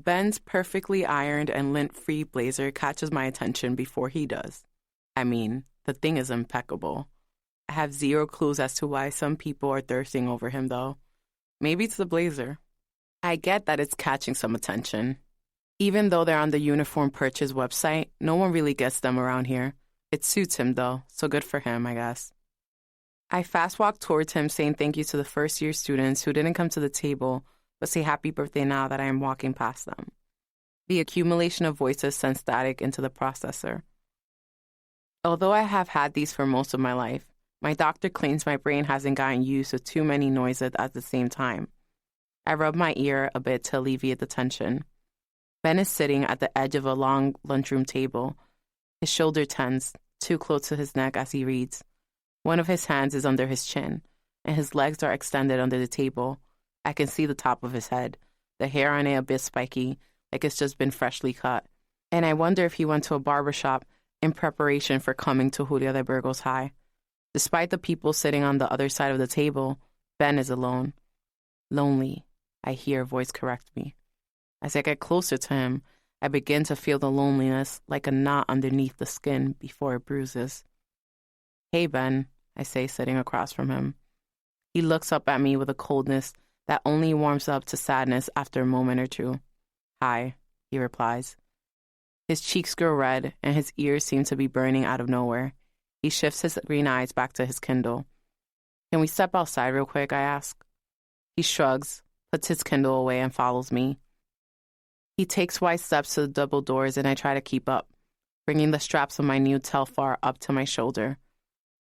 Ben's perfectly ironed and lint-free blazer catches my attention before he does. I mean, the thing is impeccable. I have zero clues as to why some people are thirsting over him, though. Maybe it's the blazer. I get that it's catching some attention. Even though they're on the Uniform Purchase website, no one really gets them around here. It suits him, though, so good for him, I guess. I fast-walk towards him, saying thank you to the first-year students who didn't come to the table, but say happy birthday now that I am walking past them. The accumulation of voices sends static into the processor. Although I have had these for most of my life, my doctor claims my brain hasn't gotten used to too many noises at the same time. I rub my ear a bit to alleviate the tension. Ben is sitting at the edge of a long lunchroom table. His shoulder tensed, too close to his neck as he reads. One of his hands is under his chin, and his legs are extended under the table. I can see the top of his head, the hair on it a bit spiky, like it's just been freshly cut. And I wonder if he went to a barbershop in preparation for coming to Julia de Burgos High. Despite the people sitting on the other side of the table, Ben is alone. Lonely, I hear a voice correct me. As I get closer to him, I begin to feel the loneliness like a knot underneath the skin before it bruises. Hey, Ben, I say, sitting across from him. He looks up at me with a coldness that only warms up to sadness after a moment or two. Hi, he replies. His cheeks grow red, and his ears seem to be burning out of nowhere. He shifts his green eyes back to his Kindle. Can we step outside real quick, I ask. He shrugs, puts his Kindle away, and follows me. He takes wide steps to the double doors, and I try to keep up, bringing the straps of my new Telfar up to my shoulder.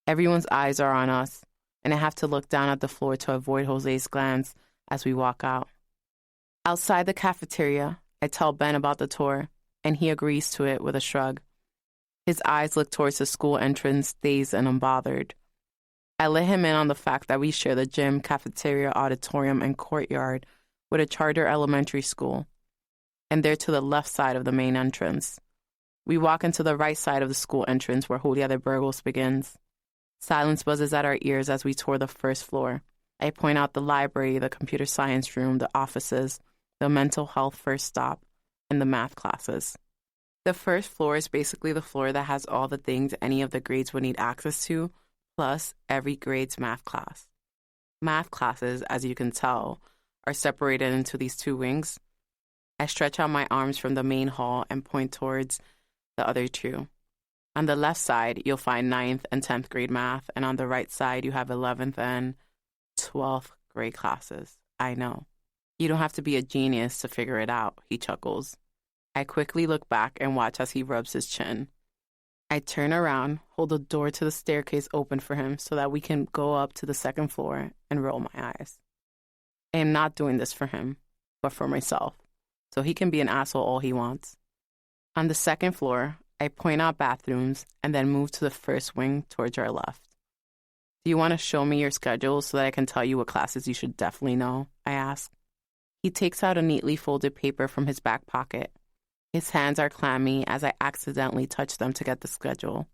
Everyone's eyes are on us, and I have to look down at the floor to avoid Jose's glance as we walk out. Outside the cafeteria, I tell Ben about the tour, and he agrees to it with a shrug. His eyes look towards the school entrance, dazed and unbothered. I let him in on the fact that we share the gym, cafeteria, auditorium, and courtyard with a charter elementary school, and they're to the left side of the main entrance. We walk into the right side of the school entrance where Julia de Burgos begins. Silence buzzes at our ears as we tour the first floor. I point out the library, the computer science room, the offices, the mental health first stop, and the math classes. The first floor is basically the floor that has all the things any of the grades would need access to, plus every grade's math class. Math classes, as you can tell, are separated into these two wings. I stretch out my arms from the main hall and point towards the other two. On the left side, you'll find 9th and 10th grade math, and on the right side, you have 11th and 12th grade classes. I know. You don't have to be a genius to figure it out, he chuckles. I quickly look back and watch as he rubs his chin. I turn around, hold the door to the staircase open for him so that we can go up to the second floor, and roll my eyes. I am not doing this for him, but for myself, so he can be an asshole all he wants. On the second floor, I point out bathrooms and then move to the first wing towards our left. Do you want to show me your schedule so that I can tell you what classes you should definitely know? I ask. He takes out a neatly folded paper from his back pocket. His hands are clammy as I accidentally touch them to get the schedule.